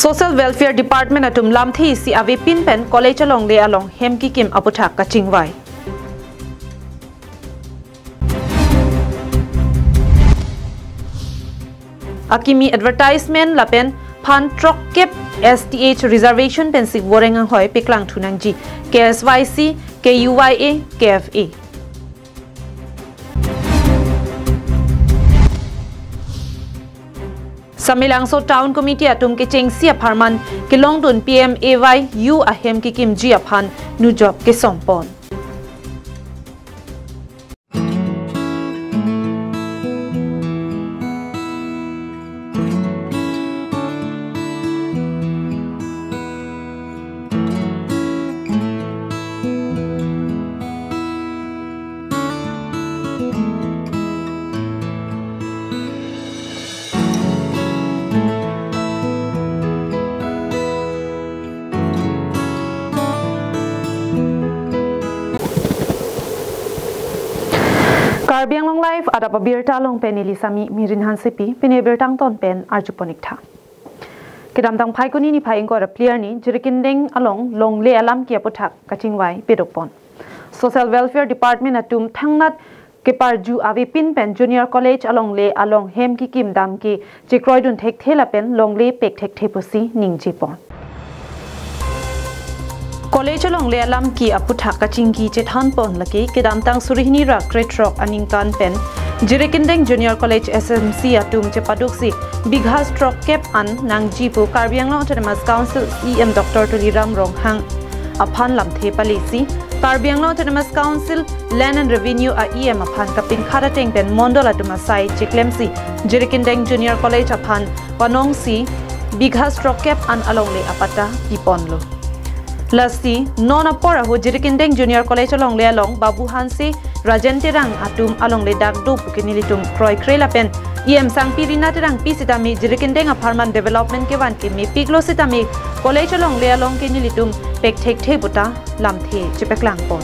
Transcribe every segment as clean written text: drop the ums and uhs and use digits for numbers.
Social Welfare Department atum lamthi si ave pin pen college along le along hem ki kim aputhak ka chingwai. Akimi advertisement lapen phan trok kep STH reservation pen sik boreng ang hoi piklang thunang ji KSYC KUYA KFA. Samilangso Town Committee atum ke chengsia pharman ke longdun PMAY U ahem ki kim ji aphan nu job ke sompon. Karbi Anglong live ada pabirta long pen ilisami mirin hansipi penebirtang ton pen arjuponikta. Kedam tang phai kuni ni phai ingko ra player ni jirikindeng along long le alam ki aputhak kachingwai pedopon. Social Welfare Department atum thangnat ke parju ave pin pen junior college along le along hem ki kim dam ki chikroidun thek thela pen long le pek thek thepusi ningjipon. College along le alam ki aputhak kaching ki chethan pon laki kedam tang surihni ra kretrok aningkan pen jirikindeng junior college SMC atum chepaduksi bigha stroke cap an nangjipu Karbi Anglong Autonomous Council EM Dr. Tuliram Ronghang aphan lamthe palisi Karbi Anglong Autonomous Council Land and Revenue a EM aphan kapin kharateng pen mondol atumasai cheklemsi jirikindeng junior college aphan panongsi bigha stroke cap an along le apata piponlo. Lasi non apora ho jirikindeng junior college along le along Babu Hansi Rajentirang atum along le dagdu pukinilitum Kroy Krela pen EM sang pirina terang pisitami jirikindeng apartment development ke wan ke me piglo sitami college along le along ke nilitum pek thek thebuta lamthe chepeklang pon.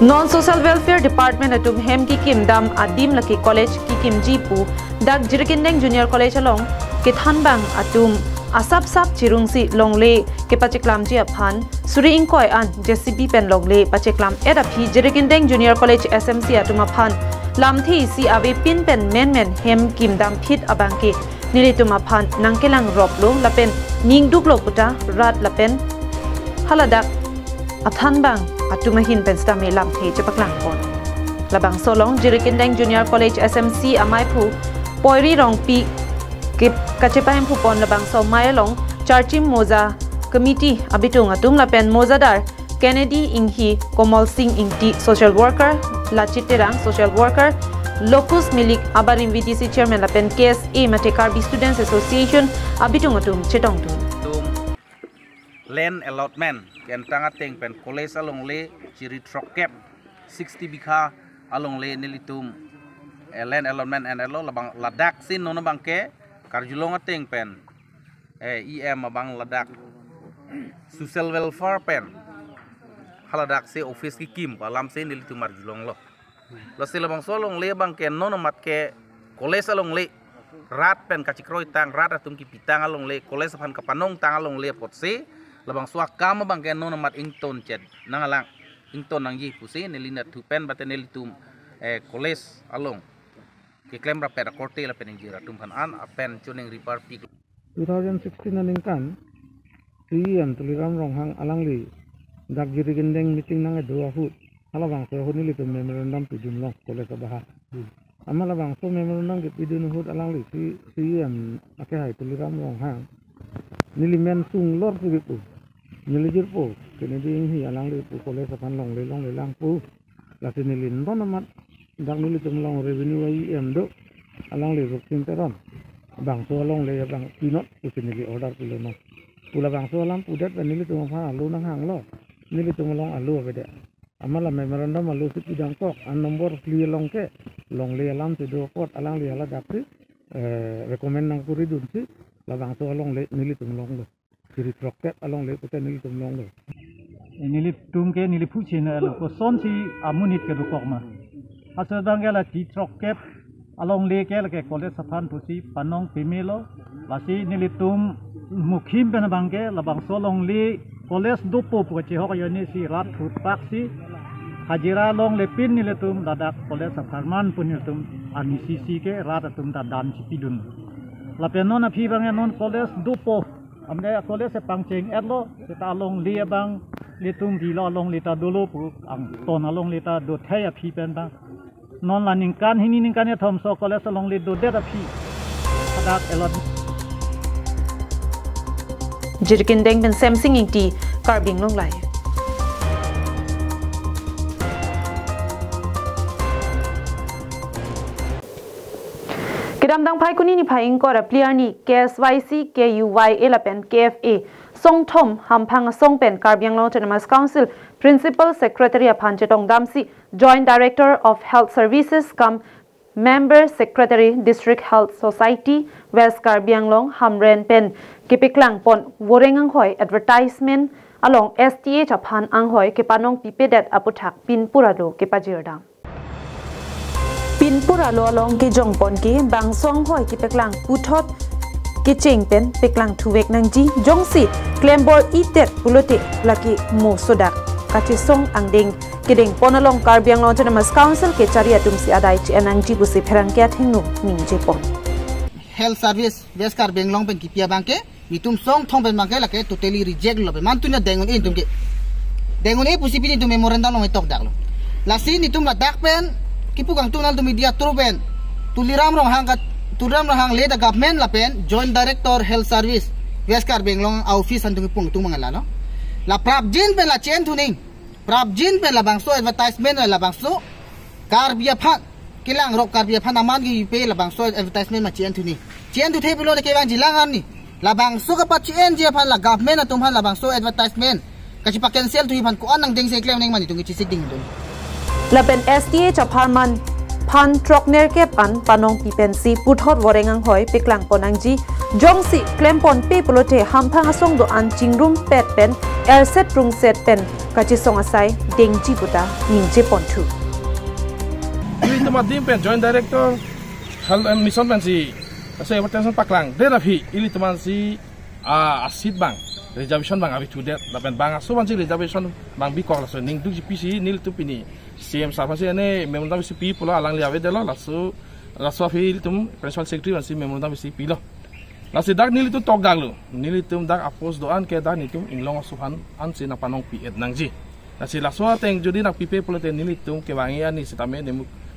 Non Social Welfare Department atum hem ki kim dam adim laki college ki kim jipu dag jirikindeng junior college along ke thanbang atum asap sap chirungsi longle ke pacheklam ji aphan suri ingkoi an JCB pen longle pacheklam eta phi jirikindeng junior college SMC atuma phan lamthi si ave pin pen men hem kim dam phit abangki nilituma phan nangkelang roplo lapen ningduk lokuta rat lapen haladak athan bang atuma hin pen stami lamthi chepaklang kon labang solong jirikindeng junior college SMC amai phu poiri rong pi kacepahem pupon labang so mayalong charchim moza committee abitung atum lapen mozadar Kennedy inghi Komal Singh ingti social worker lachiterang social worker locus milik abarim VTC chairman lapen KSA mate Karbi Students Association abitung atum chetong tum land allotment ken tangateng pen college along le chiri trokep 60 bikha along le nilitum land allotment and along labang ladak sin nono bangke Karjulong ateng pen EM abang ladak social welfare pen haladak se office ki kim palam se nil tu marjulong lo se labang solong le bang ken non mat ke college along le rat pen kacikroi tang rat atum ki pitang along le college pan kapanong tang along le pot se labang suak kam bang ken non mat ington chet nangalang ington nangji puse nelinat tu pen baten nelitum college along ke claim rapet korte la peninjira tumkan an apen chuning ripar pik 2016 naningkan EM Tuliram Ronghang alangli dak jirikindeng meeting nang dua hut halabang so hunili tu memorandum pidun long kole sabaha amalabang so memorandum ke pidun hut alangli EM akai Tuliram Ronghang nilimen sung lor sibipu nilijir po kenedi hi alangli pu kole sapan long le lang pu lasinilin donamat dak nili tumlong revenue IM do alang le rukin teron bang so long le bang pinot usinili order pulo no pula bang so lam pudat nili tum pha alu nang hang lo nili tumlong alu bede amala memorandum alu si pidang kok an nomor clear long ke long le alam se do pot alang le ala dak recommend nang puri dun si la bang so long le nili tumlong lo siri rocket along le putan nili tumlong lo nili tum ke nili phuchin lo ko son si amunit ke do kok ma asal bangela ti trokep along le ke college saphan pusi panong pimelo lasi nilitum mukim pen bangke labang solong li college dupo pukaci hok yoni si rat food park si hajira long lepin nilitum dadak college aparman pun nilitum anisisi ke rat atum dadan cipidun lapen non api bangke non college dupo amne college pangceng etlo kita long li bang litum di long lita dulu pu ang ton long lita do thaya api pen bang non la ningkan hini ningkan ya thom so college long li do det api dadak elot Jirkindeng ben Samsung inti Karbi Anglong live. Kedam dang pai kuni ni pai ingkor player ni KSYC KUY elapen KFA Song Thom Hampang Song Pen Karbi Anglong Autonomous Council Principal Secretary Aphanchetong Damsi Joint Director of Health Services come Member Secretary District Health Society West Karbi Anglong Hamren Pen Kipiklang Pon Worengang Hoi Advertisement along STA Aphan Anghoi Kipanong Pipedet Aputak Pinpuralo Kipajirdam Pinpuralo along Kijong Pon Ki Bang Song Hoi Kipiklang Putot Kiching Pen Piklang Tuwek Nangji Jongsi Klembor Itet Pulote Laki Mo Sodak Kachi Song Angding Kiding Ponalong Karbi Anglong Autonomous Council ke cari atum si adai ci anangji busi perangkiat hingnu ningje pon. Health Service West Karbi Anglong pen kipia bangke mitum Song Thom pen bangke lake totally reject lo pe mantunya dengon in tumke dengon e pusi pini tum memorandum lo metok dak lo lasi ni tum la dak pen kipu kang tunal tum media truben tuliram rong hang le da government la pen Joint Director Health Service West Karbi Anglong office antung pung tung mangala no la prabjin pen la chen tuning Prabjin pen labang so advertisement labang so Karbi Aphan kilang rok Karbi Aphan aman gi pe labang so advertisement ma chien tu ni chien tu the pilo de ke bang jilangan ni labang so ka pa chien je phan la government atum han labang so advertisement ka chi pa cancel tu phan ko anang ding se claim ning mani tu ngi chi sik ding tu Lapen STA Chaparman Pan Trokner Kep An Panong Pipensi Puthot Worengang Hoi Piklang Ponangji Jongsi Klempon Pe Pulote Hampang Asong Do An Chingrum Pet Pen Airset Rung Set Pen Kachi Song Asai Dengji Buta Ningje Pontu Ini tempat tim pen Joint Director Hal Mission pen si Kasi Advertisement Paklang Derapi ini teman si Asid Bang Reservation Bang Abi Tudet Lapen Bang Asu Bang si Reservation Bang Bikok Lasu Ning tu PC Nil tu pini CM Safa si ane Memang si pi pula alang liawe delo Lasu afi tum Principal Secretary Bang si memang si pi lo Lasu dak nil tu togang lo Nil tu dak apos doan ke dak nitum Inglong asuhan An si napanong pi et nangji Lasu lasu ateng Jodi nak pipe pula te nil tu Kewangi ani Sitame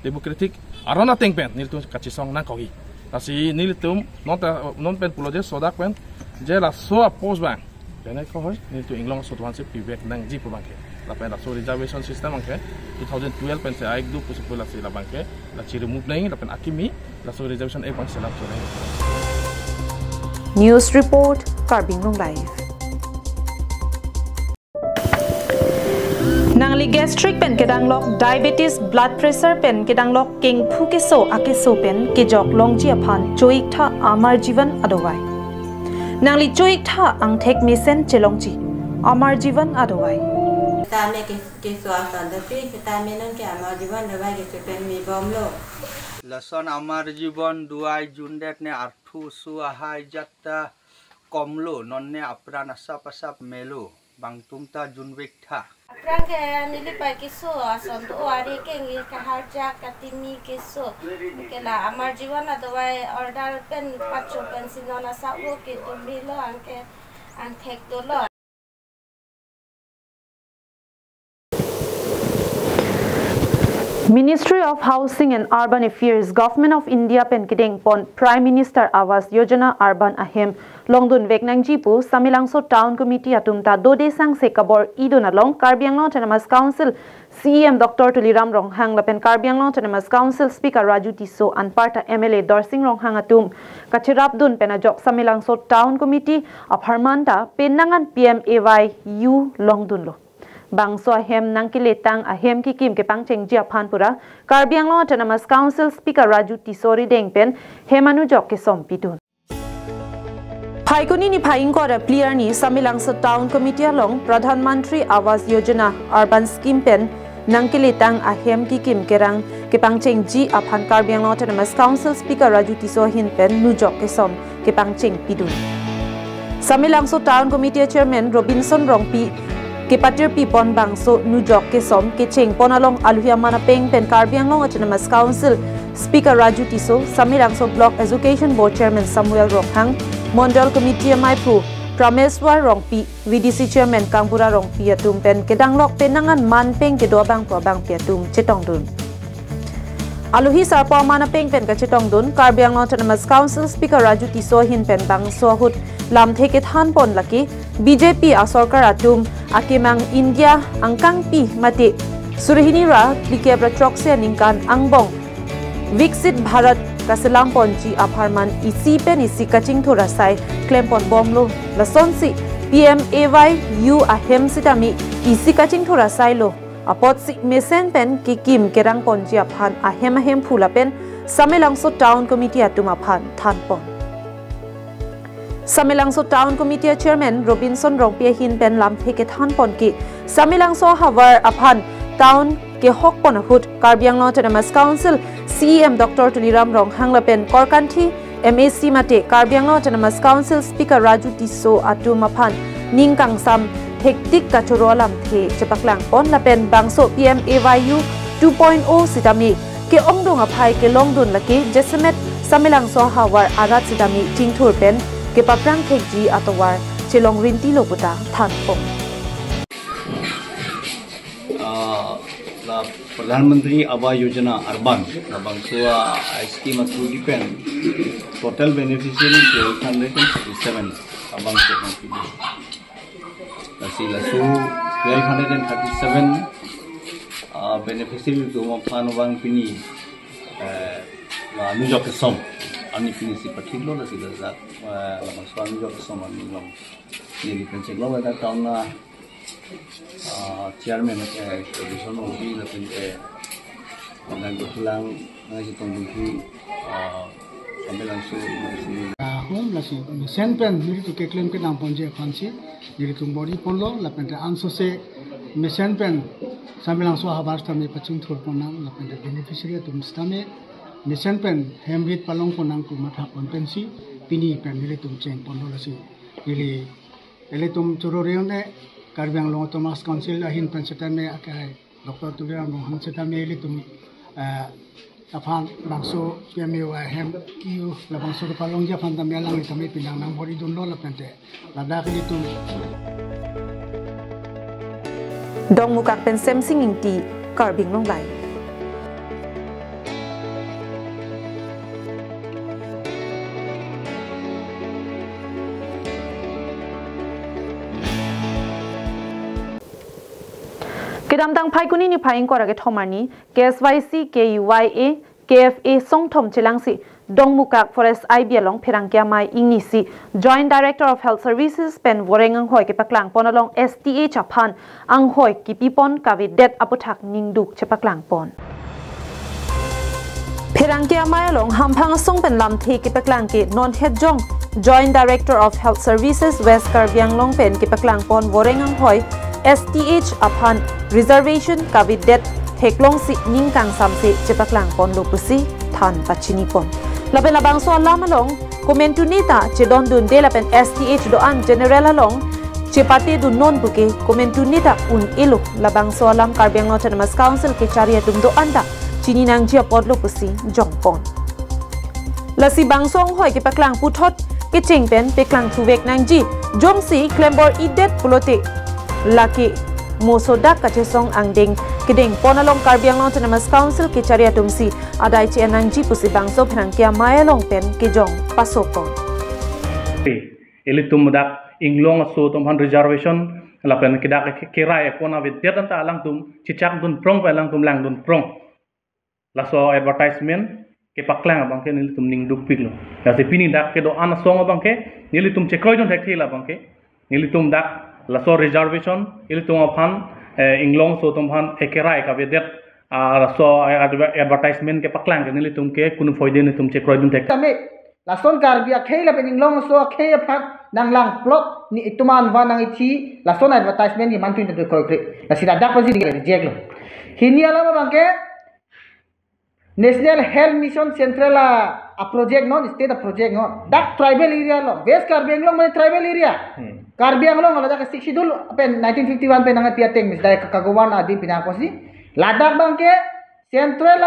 Demokratik Arona teng pen Nil tu kacisong nang kohi Lasu nil tu Non pen pula je sodak pen Je lasu apos bang Kena ko hoy nil tu Inglong asuhan si pi wek nangji pu bangke Lapen lasu reservation system angke 2012 pen se aik du pusipula si la bangke La ci remove nai lapen akimi lasu reservation e pang selap so News Report Karbi Anglong Live Nangli gastric pen kedanglok diabetes blood pressure pen kedanglok king phukeso akeso pen kejok longji aphan choik tha amar jivan adowai Nangli choik tha angthek misen chelongji amar jivan adowai Tame ke swasta dapi tame nan ke amar jivan adowai ke pen mi bomlo Lason amar jivan duai jundet ne arthu suahai jatta komlo nonne apran asap melo bang tumta junwekta Aprang ke nili pa kiso ason to ari ke ngi ka harja katimi kiso ke la amar jivan adowai order pen pacho pen sinona sawo ke tumbilo anke anthek dolo Ministry of Housing and Urban Affairs, Government of India Penkideng Pon Prime Minister Awas Yojana Urban Ahem Longdun Veknangjipu Samilangso Town Committee Atumta Dode Sang Sekabor Idonalong Karbi Anglong Autonomous Council CEM Dr. Tuliram Ronghang Lapen Karbi Anglong Autonomous Council Speaker Raju Tiso and Parta MLA Dorsing Ronghang Atum Kachirabdun Penajok Samilangso Town Committee of Harmanta Penangan PMAY U Longdunlo Bangso ahem nangkiletang ahem kikim ke pangcheng jia phanpura Karbi Anglong Autonomous Council Speaker Raju Tisori Dengpen hemanu jok ke sompidun Phaikuni ni phaingko replier ni Samilangso Town Committee along Pradhan Mantri Awas Yojana Urban Scheme pen nangkiletang ahem kikim kerang ke pangcheng ji aphan Karbi Anglong Autonomous Council Speaker Raju Tisori hin pen nu jok ke som ke pangching pidun Samilangso Town Committee Chairman Robinson Rongpi ke patir pi pon bangso nujok ke som ke cheng ponalong aluhia manapeng pen Karbi Anglong Autonomous Council Speaker Raju Tiso Samilangso Block Education Board Chairman Samuel Rokhang Mondal Committee Maipu Prameswar Rongpi VDC Chairman Kangpura Rongpi atum pen kedanglok penangan manpeng ke dobang probang piatum chetongdun Aluhi sarpo manapeng pen ka chetongdun Karbi Anglong Autonomous Council Speaker Raju Tiso hin pen bangso hut lam theke than pon laki BJP a sarkar atum akimang India angkang pi mate surhini ra likebra chokse ningkan angbong Viksit Bharat kaselam ponji aparman isi pen isi kaching thora sai klempon bomlo lasonsi PMAY u ahem sitami isi kaching thora sai lo apot si mesen pen kikim kerang ponji aphan ahem phula pen Samilangso Town Committee atum aphan than pon Samilangso Town Committee Chairman Robinson Rongpi hin pen lam theke than pon ki Samilangso Havar aphan Town ke hok pon hut Karbi Anglong Autonomous Council CEM Dr. Tuliram Ronghang lapen Korkanthi MAC mate Karbi Anglong Autonomous Council Speaker Raju Tiso atum aphan ningkang sam hektik kachorolam the chepaklang pon lapen bangso PMAYU 2.0 sitami ke ongdong aphai ke longdun laki Jesemet Samilangso Havar arat sitami tingthur pen ke paprang thekji atowar chelong rinti loputa thanpong प्रधानमंत्री आवास योजना अर्बन बंगसुआ scheme through depend total beneficiary 1237 बंगसु लसी लसु 1237 बेनिफिशियरी दो फान वांग पिनी अनुजक सम अनि पिनी सि पठिलो लसी लजा बंगसु अनुजक सम अनि लं नि पेंचेक लो दा टाउना chairman edition of the Pinte and Gulang Najitongi Sambilansu home lasi senpen miri to keklem ke nam ponje fansi miri tum body ponlo la pente anso se senpen Sambilansu habasta me pachung thur ponam la pente beneficiary tum stame senpen hembit palong ponang ku matha ponpensi pini pen miri tum cheng ponlo lasi miri ele tum chororeone Karbi Anglong Autonomous Council ahin pensatame akai Dr. Tuliram Ronghang setame elitum aphan bangso PMAY hem kiu la bangso palong ja phan tamya lang itame pinang nang bori dun lo la pente ladak elitum dong mukak pen sem singing ti Karbi Anglong lai Kedamdang Paikuni ni Paing Korage Tomani, KSYC, KUYA, KFA Songthom Chilangsi, Dongmukak Forest IB along Pirangkia Mai Ingnisi, Joint Director of Health Services, Pen Vorengang Hoi Kepaklang Pon along STA Chapan, Ang Hoi Kipipon Kavi Det Aputak Ningduk Chepaklang Pon. Pirangkia Mai along Hampang Song Pen Lam Te Kepaklang Ke Non Het Jong, Joint Director of Health Services, West Karbi Anglong Pen Kepaklang Pon Vorengang Hoi, STH upon reservation kavidet heklong si ningkang samse chepaklang pon lopusi than pachini pon lapen labang so lamalong komentu nita chedon dun de lapen STH do an general along chepate du non buke komentu nita un elo labang so lam Karbi Anglong Autonomous Council ke charia dum do anda chini nang jia pod lopusi jongpon lasi bangsong hoi ke paklang puthot ke chingpen peklang thuwek nang ji jomsi klembor idet pulote laki mosodak kachesong angding kedeng ponalong Karbi Anglong Autonomous Council ke charia tumsi adai che anangji pusi bangso phrangkia mayalong pen ke jong pasopon elitum dak inglong so tomhan reservation lapen kedak kirai pona vidyat anta alang tum chichak dun prong palang tum lang dun prong laso advertisement ke paklang abangke nilitum ning duk piklo lasi pini dak ke do ana song abangke nilitum chekroi jon thekthi la abangke nilitum dak laso reservation ilitung aphan inglong so tomhan ekerai ka vedet laso advertisement ke paklang ke nilitum ke kunu foide ni tum chekroi dun thek tame lason Karbi akhei la pen inglong so akhei aphan nang lang plot ni ituman wa nang ithi lason advertisement ni mantu ni to koi kre la sida dak pasi di reject lo hinia la bangke National Health Mission Central a project non state a project non that tribal area lo West Karbi Anglong may tribal area Karbi Anglong ala ka 62 pen 1951 pen ang piateng mis dai kagawan adi pinakosi Ladakh bangke central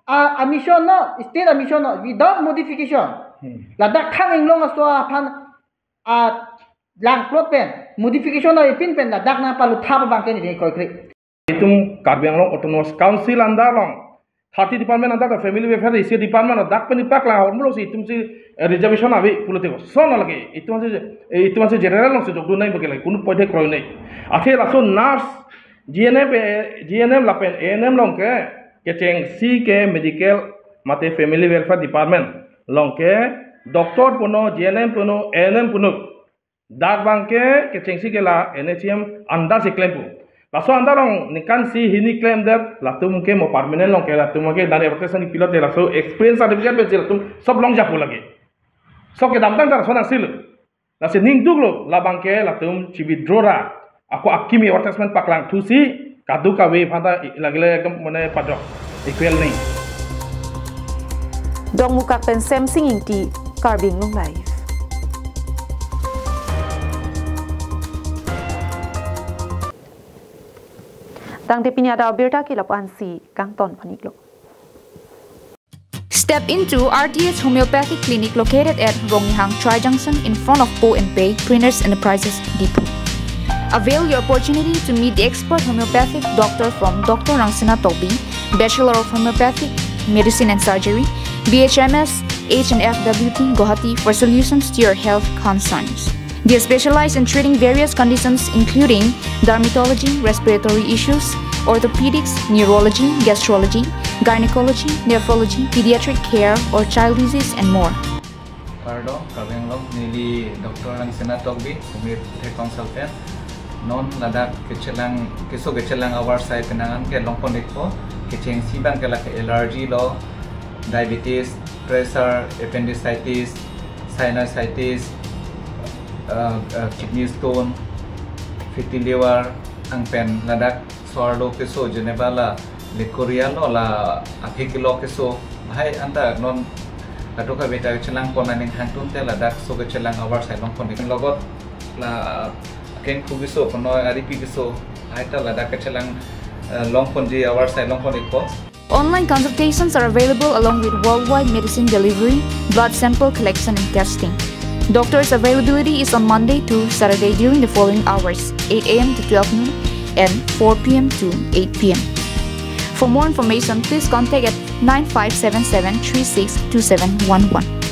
a mission no state a mission no without modification Ladakh khang Anglong so pan lang plot pen modification no ipin pen Ladakh na palu thap bangke ni koi kri itum Karbi Anglong Autonomous Council andalong 30 department anda family welfare isi department dak pani pakla hormulo si itum si reservation abi pulote ko son lagi itu masih general long se jogdu nai bagel kunu poite kroi nai athe laso nurse GNM lapen ANM long ke cheng si ke medical mate family welfare department long ke doctor puno GNM puno ANM puno dak bangke cheng si ke la NHM anda se claim pu laso anda long nikan si hini claim der latum ke mo permanent long ke latum ke dane rotation pilot de laso experience certificate be latum sob long japu lagi sok ke damtang dar sonang sil lase ning duglo labang ke latum chibi drora aku akimi advertisement paklang tusi kadu ka we phanda lagile ekdom mane pajok equal ni dong mukak pen sem singing ti Karbi Anglong live Tang depinya da birta kilapan si kang ton paniklo. Step into RTH Homeopathic Clinic located at Rongyhang Tri-Junction in front of Po and Pay Printers Enterprises Depot. Avail your opportunity to meet the expert homeopathic doctor from Dr. Rangsina Tobi, Bachelor of Homeopathic Medicine and Surgery, BHMS, H&FWT, Guwahati for solutions to your health concerns. They specialize in treating various conditions including dermatology, respiratory issues, orthopedics, neurology, gastrology, gynecology, nephrology, pediatric care, or child disease, and more. Karbi Anglong nili Dr. Rangsina Tobi, homeopathic consultant. Non Ladakh kechelang awar sai penangan ke longpon ekpo kecheng sibang ke lak allergy lo, diabetes, pressure, appendicitis, sinusitis, kidney stone, fatty liver, ang pen Ladakh suarlo keso jenebala lekoria lo la apikilo keso hai anta non katoka beta chelang ponaning hangtun te Ladakh so ke chelang awar sai longpon ek logot la ken kugiso kono aripi giso hai ta Ladakh ke chelang longpon ji awar sai longpon ekpo. Online consultations are available along with worldwide medicine delivery, blood sample collection and testing. Doctor's availability is on Monday to Saturday during the following hours, 8 a.m. to 12 noon and 4 p.m. to 8 p.m. For more information, please contact at 9577 362711.